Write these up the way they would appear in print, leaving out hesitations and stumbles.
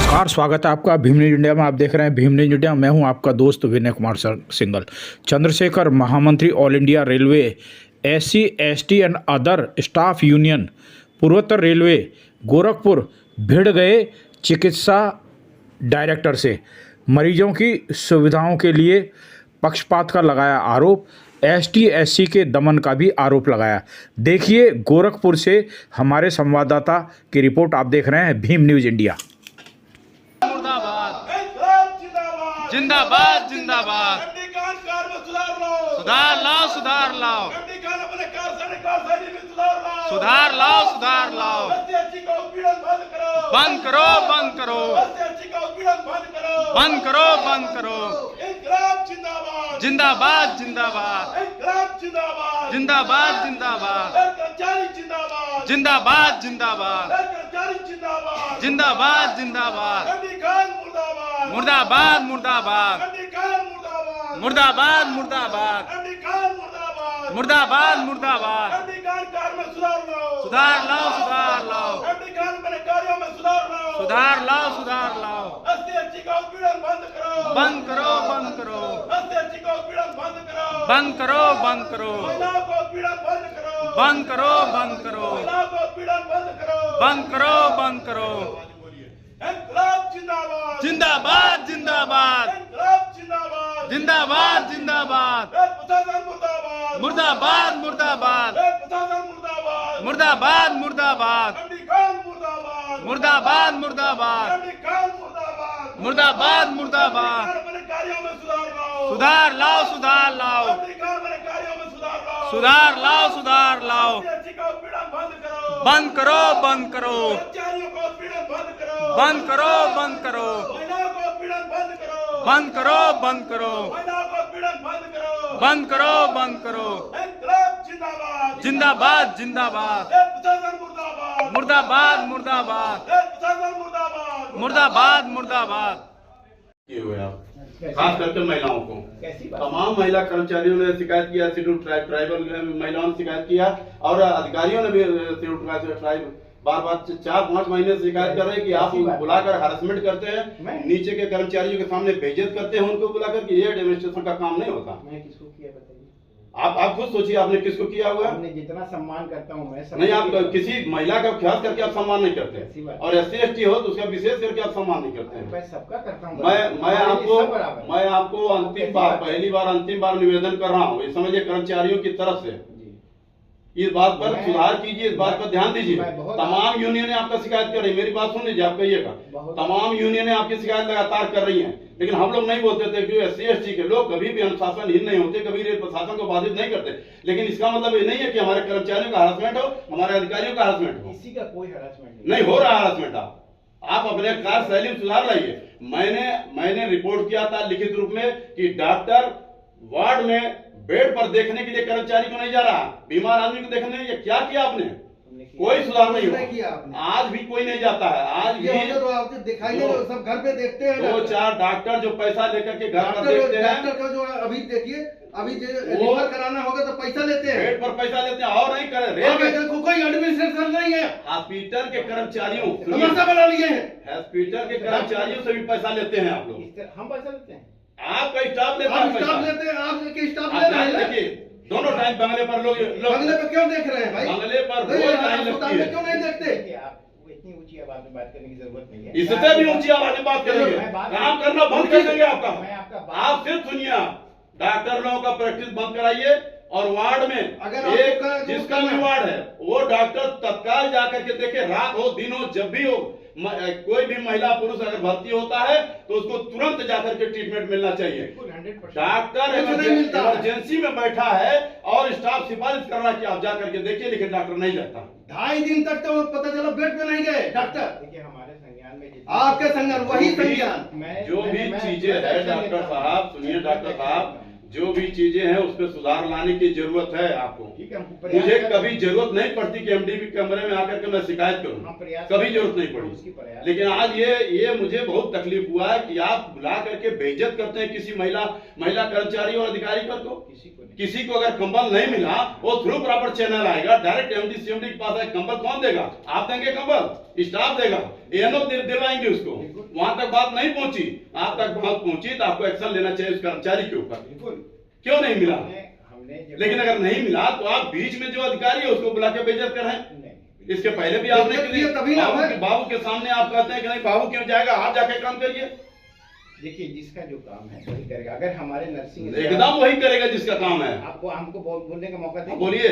नमस्कार, स्वागत है आपका भीम न्यूज इंडिया में। आप देख रहे हैं भीम न्यूज इंडिया। मैं हूं आपका दोस्त विनय कुमार सिंगल। चंद्रशेखर, महामंत्री all India railway, SC, ST and other staff union, पूर्वोत्तर रेलवे, गोरखपुर भिड़ गए चिकित्सा डायरेक्टर से। मरीजों की सुविधाओं के लिए पक्षपात का लगाया आरोप। ST, SC के दमन का भी आरोप लगाया। देखिए गोरखपुर से हमारे संवाददाता की रिपोर्ट। आप देख रहे हैं भीम न्यूज इंडिया। जिंदाबाद जिंदाबाद सुधार लाओ सुधार लाओ सुधार लाओ सुधार लाओ बंद करो बंद करो बंद करो बंद करो जिंदाबाद जिंदाबाद जिंदाबाद जिंदाबाद जिंदाबाद जिंदाबाद जिंदाबाद जिंदाबाद मुर्दाबाद मुर्दाबाद मुर्दाबाद मुर्दाबाद मुर्दाबाद मुर्दाबाद सुधार लाओ सुधार लाओ सुधार लाओ सुधार लाओ बंद करो बंद करो बंद करो बंद करो बंद करो बंद करो बंद करो बंद करो जिंदाबाद जिंदाबाद जिंदाबाद जिंदाबाद मुर्दाबाद मुर्दाबाद मुर्दाबाद मुर्दाबाद मुर्दाबाद मुर्दाबाद मुर्दाबाद मुर्दाबाद सुधार लाओ सुधार लाओ सुधार लाओ सुधार लाओ बंद करो बंद करो बंद करो बंद करो बंद करो बंद करो बंद करो बंद करो जिंदाबाद जिंदाबाद मुर्दाबाद मुर्दाबाद मुर्दाबाद मुर्दाबाद किए हुए आप खास करके महिलाओं को तमाम महिला कर्मचारियों ने शिकायत किया, शेड्यूल ट्राइबल महिलाओं ने शिकायत किया और अधिकारियों ने भी शेड्यूल ट्राइब बार बार 4-5 महीने से शिकायत कर रहे हैं कि आप बुलाकर हरासमेंट करते हैं, नीचे के कर्मचारियों के सामने बेइज्जत करते हैं उनको बुलाकर कि ये एडमिनिस्ट्रेशन का काम नहीं होता। मैं किसको किया बताइए? आप खुद सोचिए आपने किसको किया हुआ है? जितना सम्मान करता हूँ मैं नहीं, आप किसी महिला का खास करके आप सम्मान नहीं करते और SC ST हो तो उसका विशेष करके आप सम्मान नहीं करते हैं। मैं सबका करता हूँ। मैं आपको अंतिम बार पहली बार अंतिम बार निवेदन कर रहा हूँ, इस समझिए कर्मचारियों की तरफ से इस बात पर सुधार कीजिए, इस बात पर ध्यान दीजिए। तमाम यूनियनें आपका शिकायत कर रही है, मेरी बात सुन लीजिए, आप कहिएगा। तमाम यूनियनें आपकी शिकायत लगातार कर रही हैं, लेकिन हम लोग नहीं बोलते थे कि SC ST के लोग कभी भी अनुशासनहीन नहीं होते, कभी रेल प्रशासन को बाधित नहीं करते। लेकिन इसका मतलब ये नहीं है कि हमारे कर्मचारियों का हरासमेंट हो, हमारे अधिकारियों का हरासमेंट हो। किसी का कोई हरासमेंट नहीं हो रहा हरासमेंट। आप अपने कार्यशैली में सुधार लाइए। मैंने रिपोर्ट किया था लिखित रूप में कि डॉक्टर वार्ड में बेड पर देखने के लिए कर्मचारी को नहीं जा रहा, बीमार आदमी को देखने ये क्या किया आपने? कोई सुधार नहीं हुआ। आज भी कोई नहीं जाता है। आज भी तो आप दिखाई दे रहे, सब घर पे देखते हैं। 2-4 डॉक्टर जो पैसा लेकर के घर पर देखते हैं। डॉक्टर का जो अभी देखिए, अभी रिफर कराना होगा तो पैसा लेते हैं, बेड पर पैसा लेते हैं और नहीं करे। रेल कोई एडमिनिस्ट्रेशन नहीं है। हॉस्पिटल के कर्मचारियों समस्या बना लिए हैं। हॉस्पिटल के कर्मचारियों से भी पैसा लेते हैं आप लोग। हम पैसा लेते हैं, आपका स्टाफ लेता है, स्टाफ लेते हैं, आपके स्टाफ ले रहे हैं। देखिए दोनों टाइम बंगले पर लोग बंगले पे क्यों देख रहे हैं भाई? बंगले पर रोज लाइन लगती है। क्यों नहीं देखते? इतनी ऊंची आवाज में बात करने की जरूरत नहीं है। इससे भी ऊंची आवाज में बात करेंगे, काम करना बंद कर देंगे आपका। आप सिर्फ सुनिए, डॉक्टर लोगों का प्रैक्टिस बंद कराइए और वार्ड में अगर एक जिसका भी वार्ड है वो डॉक्टर तत्काल जाकर के देखे, रात हो दिन हो जब भी हो, कोई भी महिला पुरुष अगर भर्ती होता है तो उसको तुरंत जाकर के ट्रीटमेंट मिलना चाहिए। डॉक्टर इमरजेंसी में बैठा है और स्टाफ सिफारिश कर रहा है कि आप जाकर के देखिए, लेकिन डॉक्टर नहीं जाता। 2.5 दिन तक तो पता चला बेड पे नहीं गए डॉक्टर। देखिए हमारे संज्ञान में आपके संज्ञान वही संज्ञान जो भी चीजें है डॉक्टर साहब, सुनिए डॉक्टर साहब, जो भी चीजें हैं उस पर सुधार लाने की जरूरत है आपको। ठीक है, हम प्रयास मुझे कर- कभी जरूरत नहीं पड़ती कि एमडीबी कमरे में आकर के मैं शिकायत हम करूं, प्रयास कभी कर- जरूरत नहीं पड़ी। उसकी प्रयास- लेकिन आज ये मुझे बहुत तकलीफ हुआ है कि आप बुला करके बेइज्जत करते हैं किसी महिला कर्मचारी और अधिकारी पर को। किसी को नहीं। किसी को अगर कंबल नहीं मिला, वो थ्रू प्रॉपर चैनल आएगा, डायरेक्ट एमडी सीएमडी के पास आएगा। कंबल कौन देगा? आप देंगे कंबल? स्टाफ देगा, एएनओ दिलवाएंगे उसको। वहां तक बात नहीं पहुंची, आप तक बात पहुंची तो आपको एक्शन लेना चाहिए उस कर्मचारी के ऊपर। बिल्कुल। क्यों नहीं मिला? हमने लेकिन अगर नहीं मिला तो आप बीच में जो अधिकारी है उसको बुला के बेइज्जत कर रहे हैं। नहीं, इसके पहले भी आपने बेइज्जत किया तभी ना है। बाबू के सामने आप कहते हैं कि नहीं बाबू क्यों जाएगा, आप जाके काम करिए। देखिए, जिसका जो काम है वही करेगा। अगर हमारे नर्सिंग एकदम वही करेगा जिसका काम है। आपको हमको बोलने का मौका दें। बोलिए।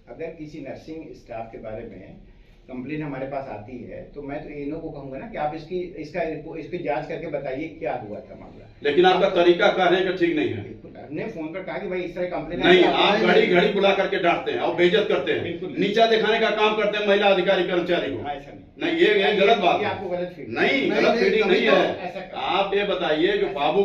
अगर किसी नर्सिंग स्टाफ के बारे में कंप्लेन हमारे पास आती है तो मैं तो एएनओ को कहूंगा ना कि आप इसकी जांच करके बताइए क्या हुआ था मामला। लेकिन आपका तरीका कहने का ठीक नहीं है। हमने फोन पर कहा कि भाई इस तरह कंप्लेन नहीं, आप घड़ी घड़ी बुला करके डांटते हैं और बेइज्जत करते हैं, बिल्कुल। नीचा दिखाने का काम करते हैं महिला अधिकारी कर्मचारी को। ऐसा नहीं। नहीं, ये गलत बात ये है। आपको गलत फील नहीं, गलत फीडिंग नहीं ऐसा है। कर- आप ये बताइए कि बाबू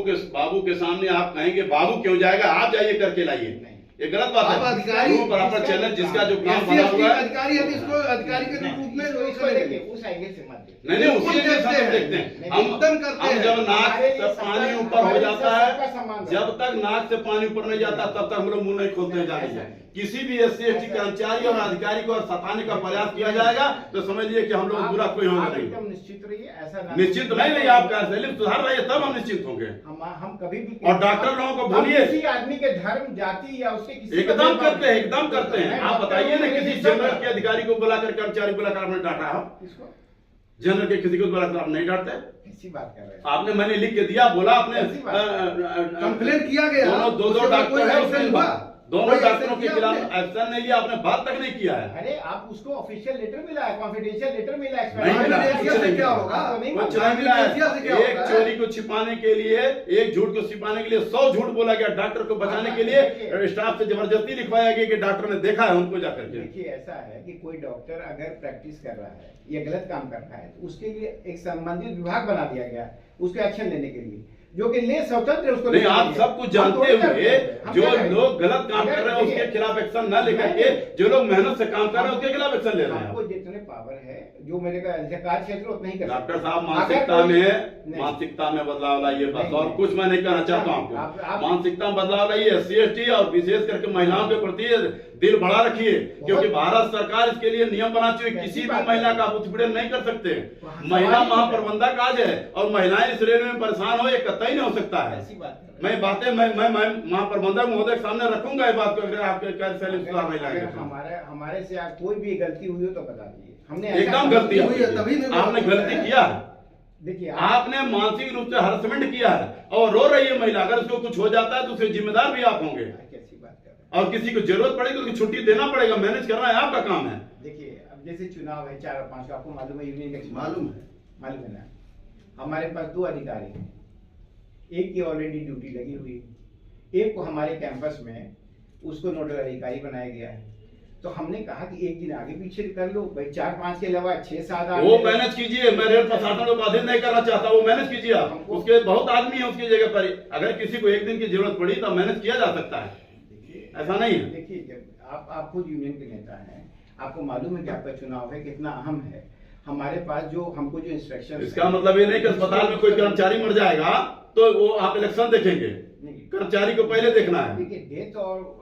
के सामने आप कहेंगे बाबू क्यों जाएगा, आप जाइए करके लाइए। नहीं। ये गलत बात आप है। अधिकारी- थ्रू प्रॉपर चैनल जिसका जो काम SC, बना हुआ है, अधिकारी है तो इसको अधिकारी के रूप में इसको देखिए, उस एंगल से मत देखिए। नहीं उसी बिल्कुल के साथ देखते देखते हैं। हैं। नहीं, एकदम करते हम हैं। जब नाक हमारे से लिए पानी सबका- ऊपर हो हमारे जाता लिए है, सबका सम्मान है। जब तक नाक से पानी ऊपर नहीं जाता तब तक हम लोग मुंह नहीं खोलते जाएंगे। किसी भी SC ST कर्मचारी और अधिकारी को सताने का प्रयास किया जाएगा तो समझिए कि हम लोग बुरा कोई होगा आप नहीं। एकदम निश्चित रहिए, ऐसा ना निश्चित नहीं रहिए, आप कैसे सुधार रहिए तब हम निश्चित होंगे। हम कभी भी और डॉक्टर लोगों को हम बोलिए। किसी आदमी के धर्म, जाति या उसके किसी का एकदम भेदभाव करते हैं, नहीं। एकदम करते हैं। मैं आप डॉक्टर बताइए ना हूं, किसी मेरी जनरल इज्जत के अधिकारी को बुलाकर कर्मचारी बुलाकर आपने डांटा हो? किसको? जनरल के किसी को बुलाकर आप नहीं डांटते? ऐसी बात कर रहे हैं। आपने मैंने लिख के दिया, बोला आपने ऐसी बात। कंप्लेन किया गया, दो उसके बाद डॉक्टर कोई है एक्शन उसमें हुआ? दोनों कोई डॉक्टरों एक्शन के किया खिलाफ आपने? एक्शन नहीं लिया, आपने बात तक नहीं किया है। अरे आप उसको ऑफिशियल लेटर मिला है, कॉन्फिडेंशियल लेटर मिला है, नहीं मिला, कॉन्फिडेंशियल कुछ से नहीं क्या मिला। होगा? आपको नहीं कुछ मालूम? नहीं मिला कॉन्फिडेंशियल से क्या है। एक होगा? चोरी को छिपाने के लिए, एक झूठ को छिपाने के लिए 100 झूठ बोला गया। डॉक्टर को बचाने के लिए स्टाफ से जबरदस्ती लिखवाया गया कि डॉक्टर ने देखा है उनको जाकर के। देखिए, ऐसा है कि कोई डॉक्टर अगर प्रैक्टिस कर रहा है या गलत काम कर रहा है तो उसके लिए एक संबंधित विभाग बना दिया गया है उसके एक्शन लेने के लिए, जो कि ले स्वतंत्र उसको नहीं, लेने आप के लिए। सब कुछ हम जानते थोड़ी करते हुए हैं। हम जो क्या करें? लोग गलत काम कर रहे हैं उसके खिलाफ एक्शन न लेकर के जो लोग मेहनत से काम कर रहे हैं उसके खिलाफ एक्शन ले रहे हैं। आपको जितने पावर है, जो मेरे का अधिकार क्षेत्र उतना ही कर डॉक्टर सकते हैं। साहब अगर मानसिकता कोई- में नहीं। मानसिकता में बदलाव लाइए बस, नहीं, और नहीं। कुछ मैं नहीं कहना चाहता हूं आप- आपको। मानसिकता में बदलाव लाइए, SC ST और विशेष करके महिलाओं के प्रति दिल बड़ा रखिए, क्योंकि भारत सरकार इसके लिए नियम बना चुकी है। किसी भी महिला का आप उत्पीड़न नहीं कर सकते। महिला महाप्रबंधक आज है और महिलाएं इस रेलवे में परेशान हो, ये कतई नहीं हो सकता है। ऐसी बात कर रहे हैं। मैं बातें मैं महाप्रबंधक महोदय के सामने रखूंगा ये बात को, अगर आपके कार्यशैली सुधार नहीं अगर लाएंगे तो। हमारे से कोई भी गलती हुई हो तो बता दीजिए। हमने ऐसा एकदम काम गलती किया। हुई है, तभी है, मैं आपने बोल रहा गलती हूं। किया है। देखिए, आपने मानसिक रूप से हरासमेंट किया है और रो रही है महिला। अगर उसको कुछ हो जाता है तो उसके जिम्मेदार भी आप होंगे, कैसी बात कर रहे हैं? और किसी को जरूरत पड़ेगी तो उसकी छुट्टी देना पड़ेगा। मैनेज करना है आपका काम है। देखिए, अब जैसे चुनाव है 4 और 5 का, आपको मालूम है यूनियन का चुनाव मालूम है। मालूम है ना। हमारे पास 2 अधिकारी हैं, एक की ऑलरेडी ड्यूटी लगी हुई है, एक को हमारे कैंपस में उसको नोडल अधिकारी बनाया गया है। तो हमने कहा कि एक दिन आगे पीछे कर लो भाई, 4-5 के अलावा 6-7 वो मैनेज कीजिए। मैं रेल प्रशासन को बाधित नहीं करना चाहता, वो मैनेज कीजिए आप। उसके बहुत आदमी है उसकी जगह पर, अगर किसी को एक दिन की जरूरत पड़ी तो मैनेज किया जा सकता है, ऐसा नहीं है। देखिए, जब आप खुद यूनियन के नेता हैं, आपको मालूम है कि आपका चुनाव है कितना अहम है। हमारे पास जो हमको जो इंस्ट्रक्शन, इसका मतलब ये नहीं कि अस्पताल में कोई कर्मचारी मर जाएगा तो वो आप इलेक्शन देखेंगे। कर्मचारी को पहले देखना है। देखिए, डेथ और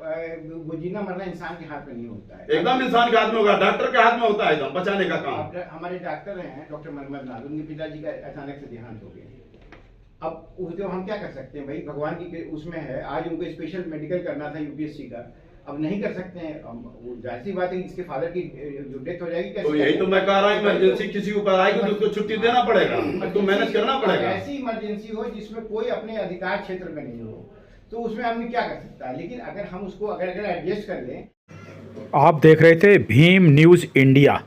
जीना मरना इंसान के हाथ में नहीं होता है। एकदम इंसान के हाथ में होगा, डॉक्टर के हाथ में होता है एकदम बचाने का काम। हमारे डॉक्टर हैं डॉक्टर मोहम्मद नाज, उनके पिताजी का अचानक से देहांत हो गया। अब उसको हम क्या कर सकते हैं भाई, भगवान की उसमें है। आज उनको स्पेशल मेडिकल करना था UPSC का, अब नहीं कर सकते हैं। वो जाहिर सी बात है कि इसके फादर की जो डेथ हो जाएगी कैसे? तो यही तो मैं कह रहा हूँ, इमरजेंसी किसी के ऊपर आएगी तो उसको छुट्टी देना पड़ेगा, उसको मैनेज करना पड़ेगा। ऐसी इमरजेंसी हो जिसमें कोई अपने अधिकार क्षेत्र में नहीं हो, तो उसमें आदमी क्या कर सकता है। लेकिन अगर हम उसको अगर एडजस्ट कर लें। आप देख रहे थे भीम न्यूज़ इंडिया।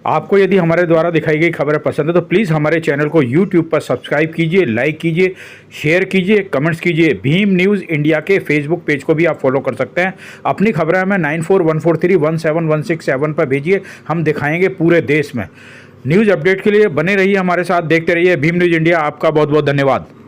आपको यदि हमारे द्वारा दिखाई गई खबरें पसंद है तो प्लीज़ हमारे चैनल को YouTube पर सब्सक्राइब कीजिए, लाइक कीजिए, शेयर कीजिए, कमेंट्स कीजिए। भीम न्यूज़ इंडिया के फेसबुक पेज को भी आप फॉलो कर सकते हैं। अपनी खबरें हमें 9414317167 पर भेजिए, हम दिखाएंगे पूरे देश में। न्यूज़ अपडेट के लिए बने रहिए हमारे साथ, देखते रहिए भीम न्यूज़ इंडिया। आपका बहुत बहुत धन्यवाद।